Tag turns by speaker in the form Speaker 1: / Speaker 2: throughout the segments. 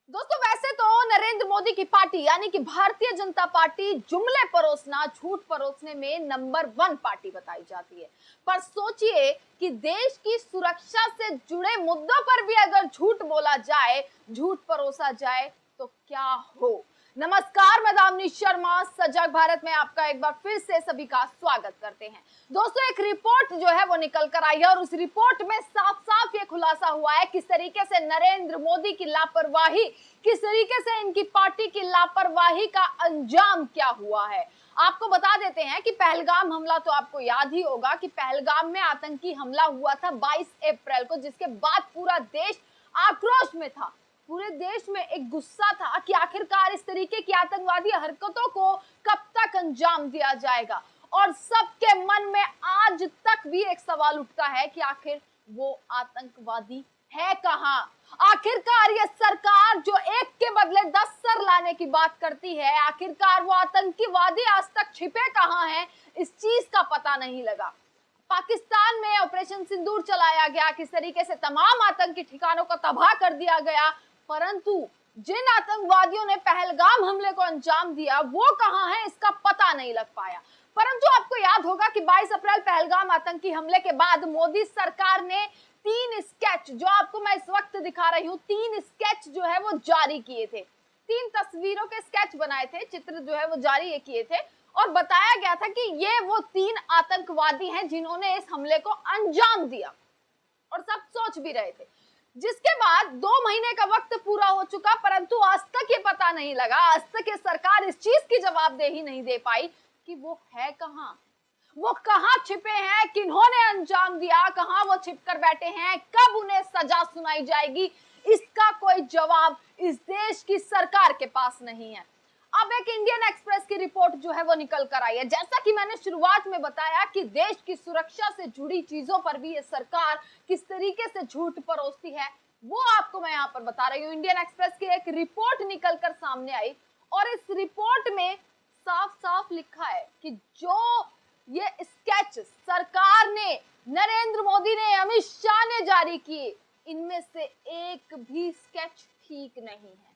Speaker 1: दोस्तों वैसे तो नरेंद्र मोदी की पार्टी यानी कि भारतीय जनता पार्टी जुमले परोसना झूठ परोसने में नंबर 1 पार्टी बताई जाती है। पर सोचिए कि देश की सुरक्षा से जुड़े मुद्दों पर भी अगर झूठ बोला जाए, झूठ परोसा जाए तो क्या हो। नमस्कार, मैं दामिनी शर्मा सजग भारत में आपका एक बार फिर से सभी का स्वागत करते हैं। दोस्तों एक रिपोर्ट जो है वो निकल कर आई है और उस रिपोर्ट में साफ साफ ये खुलासा हुआ है किस तरीके से नरेंद्र मोदी की लापरवाही, किस तरीके से इनकी पार्टी की लापरवाही का अंजाम क्या हुआ है। आपको बता देते हैं कि पहलगाम हमला तो आपको याद ही होगा कि पहलगाम में आतंकी हमला हुआ था 22 अप्रैल को, जिसके बाद पूरा देश आक्रोश में था। पूरे देश में एक गुस्सा था कि आखिरकार इस तरीके की आतंकवादी हरकतों को कब तक अंजाम दिया जाएगा। और सबके मन में आज तक भी एक सवाल उठता है कि आखिर वो आतंकवादी है कहां। आखिरकार ये सरकार जो एक के बदले 10 सर लाने की बात करती है, आखिरकार वो आतंकवादी आज तक छिपे कहां हैं, इस चीज का पता नहीं लगा। पाकिस्तान में ऑपरेशन सिंदूर चलाया गया, किस तरीके से तमाम आतंकी ठिकानों को तबाह कर दिया गया, परंतु जिन आतंकवादियों ने पहलगाम हमले को अंजाम दिया वो कहां है, इसका पता नहीं लग पाया। परंतु आपको याद होगा कि 22 अप्रैल पहलगाम आतंकी हमले के बाद मोदी सरकार ने 3 स्केच, जो आपको मैं इस वक्त दिखा रही हूं, 3 स्केच जो है वो जारी किए थे। 3 तस्वीरों के स्केच बनाए थे, चित्र जो है वो जारी किए थे और बताया गया था कि ये वो 3 आतंकवादी हैं जिन्होंने इस हमले को अंजाम दिया। और सब सोच भी रहे थे। जिसके बाद 2 महीने का वक्त पूरा हो चुका, परंतु आज तक ये पता नहीं लगा, आज तक ये सरकार इस चीज की जवाबदेही नहीं दे पाई कि वो है कहां, वो कहां छिपे हैं, किन्होंने अंजाम दिया, कहां वो छिपकर बैठे हैं, कब उन्हें सजा सुनाई जाएगी, इसका कोई जवाब इस देश की सरकार के पास नहीं है। अब एक इंडियन एक्सप्रेस की रिपोर्ट जो है वो निकल कर आई है। जैसा कि मैंने शुरुआत में बताया कि देश की सुरक्षा से जुड़ी चीजों पर भी ये सरकार किस तरीके से झूठ परोसती है, वो आपको मैं यहाँ पर बता रही हूँ। इंडियन एक्सप्रेस की एक रिपोर्ट निकल कर सामने आई और इस रिपोर्ट में साफ साफ लिखा है कि जो ये स्केच सरकार ने, नरेंद्र मोदी ने, अमित शाह ने जारी किए, इनमें से एक भी स्केच ठीक नहीं है।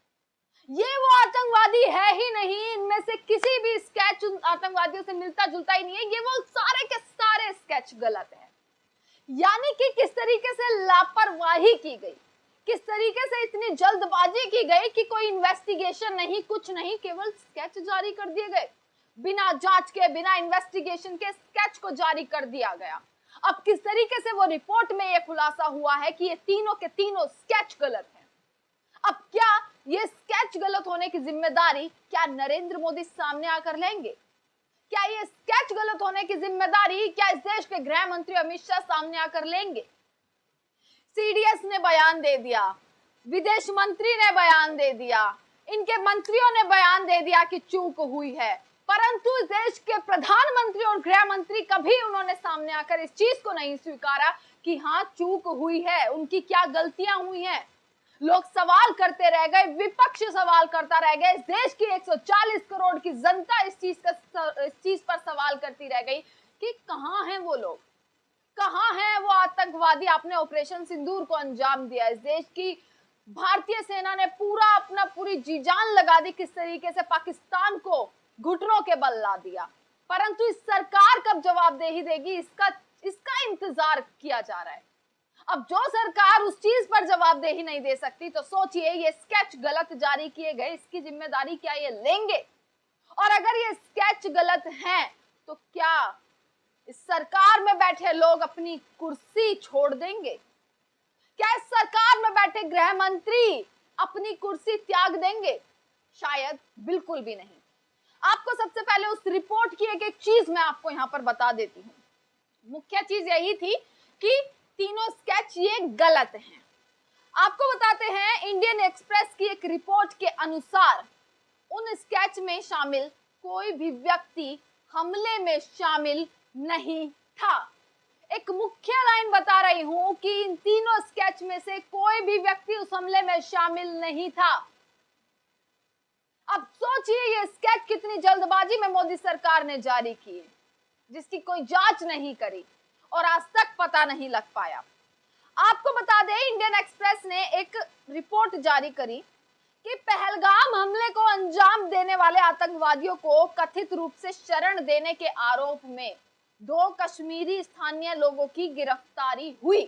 Speaker 1: ये वो आतंकवादी है ही नहीं, इनमें से किसी भी स्केच आतंकवादियों से मिलता जुलता ही नहीं है। ये वो सारे के सारे स्केच गलत है। यानी कि किस तरीके से लापरवाही की गई, किस तरीके से इतनी जल्दबाजी की गई कि कोई इन्वेस्टिगेशन नहीं, कुछ नहीं, केवल स्केच जारी कर दिए गए। बिना जांच के, बिना इन्वेस्टिगेशन के स्केच को जारी कर दिया गया। अब किस तरीके से वो रिपोर्ट में यह खुलासा हुआ है कि ये तीनों के तीनों स्केच गलत है। अब क्या ये स्केच गलत होने की जिम्मेदारी क्या नरेंद्र मोदी सामने आकर लेंगे? क्या ये स्केच गलत होने की जिम्मेदारी क्या इस देश के गृह मंत्री अमित शाह सामने आकर लेंगे? सीडीएस ने बयान दे दिया, विदेश मंत्री ने बयान दे दिया, इनके मंत्रियों ने बयान दे दिया कि चूक हुई है, परंतु देश के प्रधानमंत्री और गृह मंत्री कभी उन्होंने सामने आकर इस चीज को नहीं स्वीकारा कि हाँ चूक हुई है, उनकी क्या गलतियां हुई हैं। लोग सवाल करते रह गए, विपक्ष सवाल करता रह गया, इस देश की 140 करोड़ की जनता इस चीज पर सवाल करती रह गई कि कहां हैं वो लोग, कहां हैं वो आतंकवादी। आपने ऑपरेशन सिंदूर को अंजाम दिया, इस देश की भारतीय सेना ने पूरी जी जान लगा दी, किस तरीके से पाकिस्तान को घुटनों के बल ला दिया, परंतु इस सरकार कब जवाबदेही देगी, इसका इंतजार किया जा रहा है। अब जो सरकार उस चीज पर जवाबदेही नहीं दे सकती, तो सोचिए ये स्केच गलत जारी किए गए, इसकी जिम्मेदारी क्या ये लेंगे? और अगर ये स्केच गलत हैं तो क्या इस सरकार में बैठे लोग अपनी कुर्सी छोड़ देंगे? क्या इस सरकार में बैठे गृह मंत्री अपनी कुर्सी त्याग देंगे? शायद बिल्कुल भी नहीं। आपको सबसे पहले उस रिपोर्ट की एक चीज मैं आपको यहां पर बता देती हूँ। मुख्य चीज यही थी कि तीनों स्केच ये गलत हैं। आपको बताते हैं इंडियन एक्सप्रेस की एक रिपोर्ट के अनुसार उन स्केच में शामिल कोई भी व्यक्ति हमले में शामिल नहीं था। एक मुख्य लाइन बता रही हूं कि इन तीनों स्केच में से कोई भी व्यक्ति उस हमले में शामिल नहीं था। अब सोचिए ये स्केच कितनी जल्दबाजी में मोदी सरकार ने जारी किए, जिसकी कोई जांच नहीं करी और आज तक पता नहीं लग पाया। आपको बता दें इंडियन एक्सप्रेस ने एक रिपोर्ट जारी करी कि पहलगाम हमले को अंजाम देने वाले आतंकवादियों को कथित रूप से शरण देने के आरोप में 2 कश्मीरी स्थानीय लोगों की गिरफ्तारी हुई।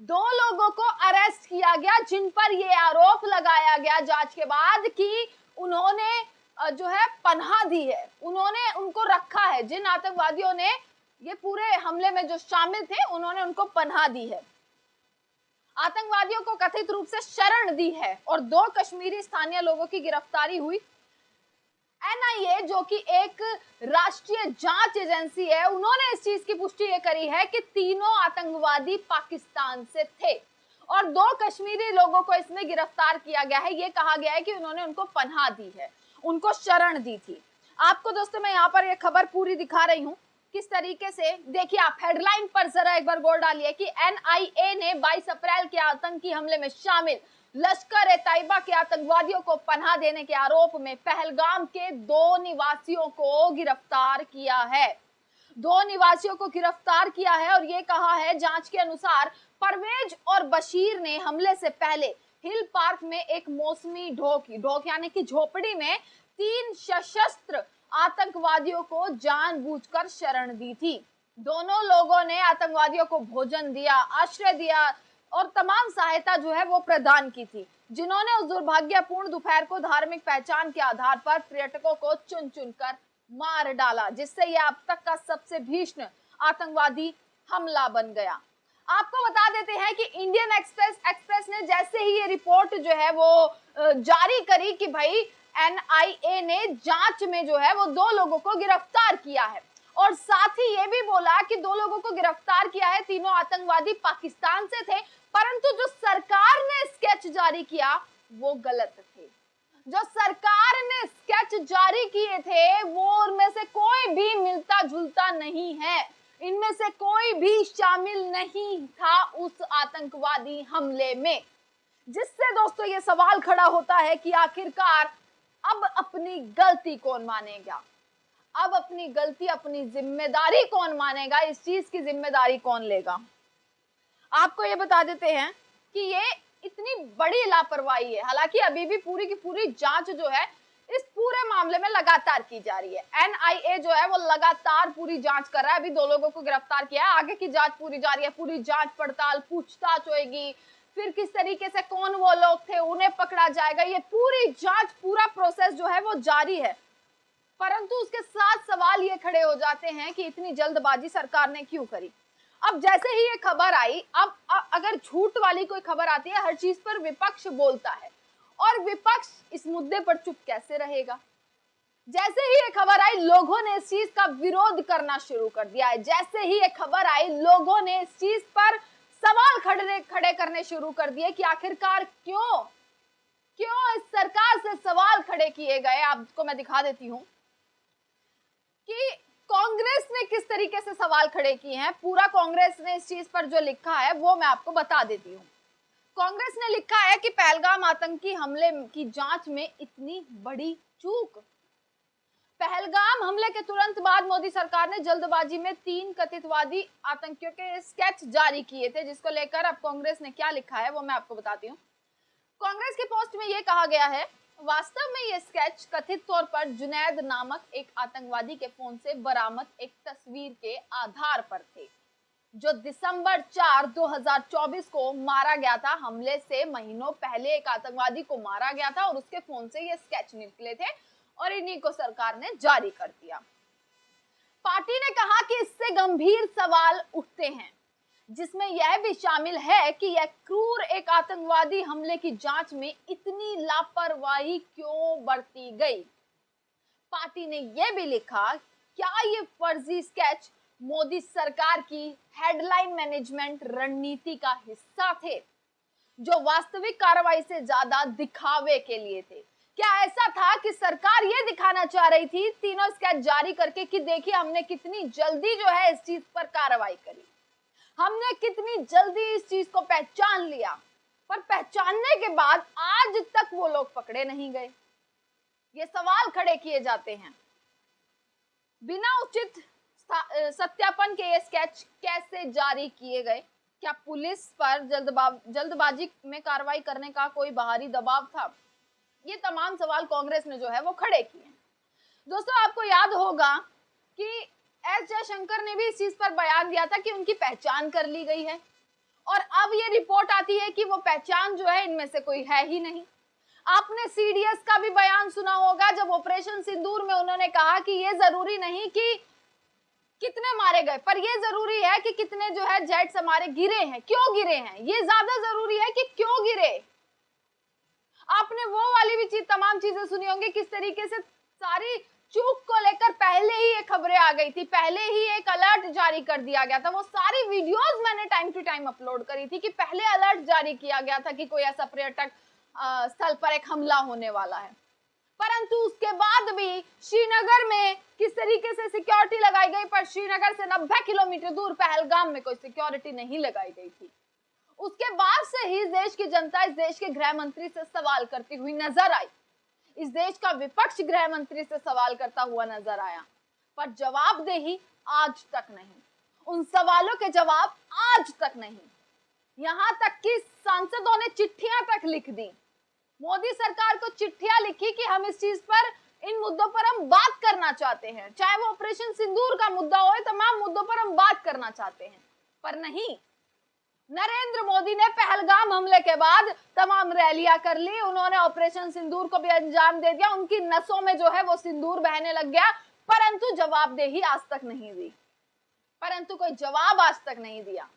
Speaker 1: 2 लोगों को अरेस्ट किया गया जिन पर यह आरोप लगाया गया जांच के बाद कि उन्होंने जो है पनाह दी है, उन्होंने उनको रखा है। जिन आतंकवादियों ने ये पूरे हमले में जो शामिल थे उन्होंने उनको पनाह दी है, आतंकवादियों को कथित रूप से शरण दी है और 2 कश्मीरी स्थानीय लोगों की गिरफ्तारी हुई। एनआईए जो कि एक राष्ट्रीय जांच एजेंसी है, उन्होंने इस चीज की पुष्टि ये करी है कि तीनों आतंकवादी पाकिस्तान से थे और 2 कश्मीरी लोगों को इसमें गिरफ्तार किया गया है। ये कहा गया है कि उन्होंने उनको पनाह दी है, उनको शरण दी थी। आपको दोस्तों मैं यहाँ पर ये खबर पूरी दिखा रही हूँ किस तरीके से। देखिए आप हेडलाइन पर जरा एक बार गौर डालिए कि एनआईए ने 22 अप्रैल के आतंकी हमले में शामिल लश्कर ए तैयबा के आतंकवादियों को पनाह देने के आरोप में पहलगाम के 2 निवासियों को गिरफ्तार किया है। 2 निवासियों को गिरफ्तार किया है और ये कहा है जांच के अनुसार परवेज और बशीर ने हमले से पहले हिल पार्क में एक मौसमी ढोक यानी कि झोपड़ी में 3 सशस्त्र आतंकवादियों को जानबूझकर शरण दी थी। दोनों लोगों ने आतंकवादियों को भोजन दिया, आश्रय दिया और तमाम सहायता जो है वो प्रदान की थी, जिन्होंने उस दुर्भाग्यपूर्ण दोपहर को धार्मिक पहचान के आधार पर पर्यटकों को चुन चुनकर मार डाला, जिससे यह अब तक का सबसे भीषण आतंकवादी हमला बन गया। आपको बता देते हैं कि इंडियन एक्सप्रेस ने जैसे ही ये रिपोर्ट जो है वो जारी करी कि भाई एनआईए ने जांच में जो है वो 2 लोगों को गिरफ्तार किया है और साथ ही ये भी बोला कि 2 लोगों को गिरफ्तार किया है, तीनों आतंकवादी पाकिस्तान से थे, परंतु जो सरकार ने स्केच जारी किया वो गलत थे। जो सरकार ने स्केच जारी किए थे वो उनमें से कोई भी मिलता जुलता नहीं है, इनमें से कोई भी शामिल नहीं था उस आतंकवादी हमले में। जिससे दोस्तों ये सवाल खड़ा होता है कि आखिरकार अब अपनी गलती कौन मानेगा, अब अपनी गलती, अपनी जिम्मेदारी कौन मानेगा, इस चीज की जिम्मेदारी कौन लेगा। आपको ये बता देते हैं कि ये इतनी बड़ी लापरवाही है। हालांकि अभी भी पूरी की पूरी जांच जो है इस पूरे मामले में लगातार की जा रही है। एनआईए जो है वो लगातार पूरी जांच कर रहा है। अभी 2 लोगों को गिरफ्तार किया है, आगे की जांच पूरी जारी है, पूरी जांच पड़ताल पूछताछ होगी, फिर किस तरीके से कौन वो लोग थे उन्हें पकड़ा जाएगा, ये पूरी जांच, पूरा प्रोसेस जो है वो जारी है। परंतु उसके साथ सवाल ये खड़े हो जाते हैं कि इतनी जल्दबाजी सरकार ने क्यों करी। अब जैसे ही ये खबर आई, अब अगर झूठ वाली कोई खबर आती है, हर चीज पर विपक्ष बोलता है और विपक्ष इस मुद्दे पर चुप कैसे रहेगा। जैसे ही ये खबर आई लोगों ने इस चीज का विरोध करना शुरू कर दिया है। जैसे ही ये खबर आई लोगों ने इस चीज पर सवाल खड़े करने शुरू कर दिए कि आखिरकार क्यों इस सरकार से सवाल खड़े किए गए। आपको मैं दिखा देती हूं कि कांग्रेस ने किस तरीके से सवाल खड़े किए हैं। पूरा कांग्रेस ने इस चीज पर जो लिखा है वो मैं आपको बता देती हूँ। कांग्रेस ने लिखा है कि पहलगाम आतंकी हमले की जांच में इतनी बड़ी चूक। पहलगाम हमले के तुरंत बाद मोदी सरकार ने जल्दबाजी में 3 कथितवादी आतंकियों के स्केच जारी किए थे, जिसको लेकर अब कांग्रेस ने क्या लिखा है वो मैं आपको बताती हूँ। कांग्रेस की पोस्ट में यह कहा गया है, वास्तव में ये स्केच कथित तौर पर जुनैद नामक एक आतंकवादी के फोन से बरामद एक तस्वीर के आधार पर थे, जो दिसंबर 4, 2024 को मारा गया था। हमले से महीनों पहले एक आतंकवादी को मारा गया था और उसके फोन से ये स्केच निकले थे और इन्हीं को सरकार ने जारी कर दिया। पार्टी ने कहा कि इससे गंभीर सवाल उठते हैं, जिसमें यह भी शामिल है कि यह क्रूर एक आतंकवादी हमले की जांच में इतनी लापरवाही क्यों बरती गई। पार्टी ने यह भी लिखा, क्या ये फर्जी स्केच मोदी सरकार की हेडलाइन मैनेजमेंट रणनीति का हिस्सा थे, जो वास्तविक कार्रवाई से ज्यादा दिखावे के लिए थे। क्या ऐसा था कि सरकार ये दिखाना चाह रही थी तीनों स्केच जारी करके कि देखिए हमने कितनी जल्दी जो है इस चीज पर कार्रवाई करी, हमने कितनी जल्दी इस चीज को पहचान लिया, पर पहचानने के बाद आज तक वो लोग पकड़े नहीं गए। ये सवाल खड़े किए जाते हैं। बिना उचित सत्यापन के ये स्केच कैसे जारी किए गए? क्या पुलिस पर जल्दबाजी में कार्रवाई करने का कोई बाहरी दबाव था? ये तमाम सवाल कांग्रेस ने जो है वो खड़े किए हैं। दोस्तों, आपको याद होगा कि एस जयशंकर ने भी इस चीज पर बयान दिया था कि उनकी पहचान कर ली गई है, और अब ये रिपोर्ट आती है कि वो पहचान जो है इनमें से कोई है ही नहीं। आपने सीडीएस का भी बयान सुना होगा, जब ऑपरेशन सिंदूर में उन्होंने कहा कि ये जरूरी नहीं कि कितने मारे गए, पर ये जरूरी है कि कितने जो है जेट्स हमारे गिरे हैं, क्यों गिरे हैं, ये ज्यादा जरूरी है कि क्यों गिरे। आपने वो वाली भी चीज, तमाम चीजें सुनी होंगी, किस तरीके से सारी चूक को लेकर पहले ही ये खबरें आ गई थी, पहले ही एक अलर्ट जारी कर दिया गया था। वो सारी वीडियोस मैंने टाइम टू टाइम अपलोड करी थी कि पहले अलर्ट जारी किया गया था कि कोई ऐसा पर्यटक स्थल पर एक हमला होने वाला है। परंतु उसके बाद भी श्रीनगर में किस तरीके से सिक्योरिटी लगाई गई, पर श्रीनगर से 90 किलोमीटर दूर पहलगाम में कोई सिक्योरिटी नहीं लगाई गई थी। उसके बाद से ही देश की जनता इस देश के गृह मंत्री से सवाल करती हुई नजर आई, इस देश का विपक्ष गृह मंत्री से सवाल करता हुआ नजर आया, पर जवाबदेही आज तक नहीं, उन सवालों के जवाब आज तक नहीं। यहां तक कि सांसदों ने चिट्ठियां तक लिख दी, मोदी सरकार को चिट्ठियां लिखी कि हम इस चीज पर, इन मुद्दों पर हम बात करना चाहते हैं, चाहे वो ऑपरेशन सिंदूर का मुद्दा हो, तमाम मुद्दों पर हम बात करना चाहते हैं। पर नहीं, नरेंद्र मोदी ने पहलगाम हमले के बाद तमाम रैलियां कर ली, उन्होंने ऑपरेशन सिंदूर को भी अंजाम दे दिया, उनकी नसों में जो है वो सिंदूर बहने लग गया, परंतु जवाबदेही आज तक नहीं दी, परंतु कोई जवाब आज तक नहीं दिया।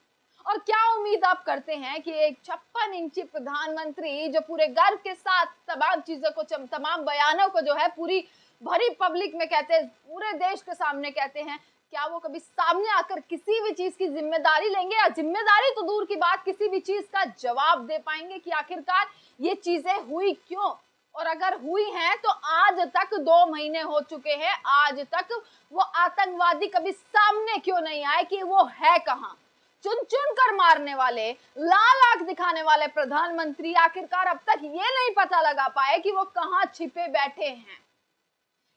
Speaker 1: और क्या उम्मीद आप करते हैं कि एक 56 इंची प्रधानमंत्री जो पूरे गर्व के साथ तमाम चीजों को, तमाम बयानों को जो है पूरी भरी पब्लिक में कहते हैं, पूरे देश के सामने कहते हैं, क्या वो कभी सामने आकर किसी भी चीज की जिम्मेदारी लेंगे, या जिम्मेदारी तो दूर की बात, किसी भी चीज का जवाब दे पाएंगे कि आखिरकार ये चीजें हुई क्यों, और अगर हुई हैं तो आज तक 2 महीने हो चुके हैं, आज तक वो आतंकवादी कभी सामने क्यों नहीं आए कि वो है कहां। चुन चुन कर मारने वाले, लाल आंख दिखाने वाले प्रधानमंत्री आखिरकार अब तक ये नहीं पता लगा पाए कि वो कहां छिपे बैठे हैं।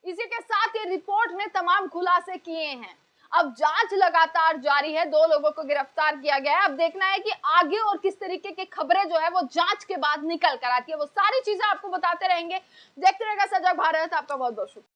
Speaker 1: इसी के साथ ये रिपोर्ट ने तमाम खुलासे किए हैं। अब जांच लगातार जारी है, 2 लोगों को गिरफ्तार किया गया है। अब देखना है कि आगे और किस तरीके की खबरें जो है वो जांच के बाद निकल कर आती है, वो सारी चीजें आपको बताते रहेंगे। देखते रहेगा सजग भारत। आपका बहुत बहुत शुक्रिया।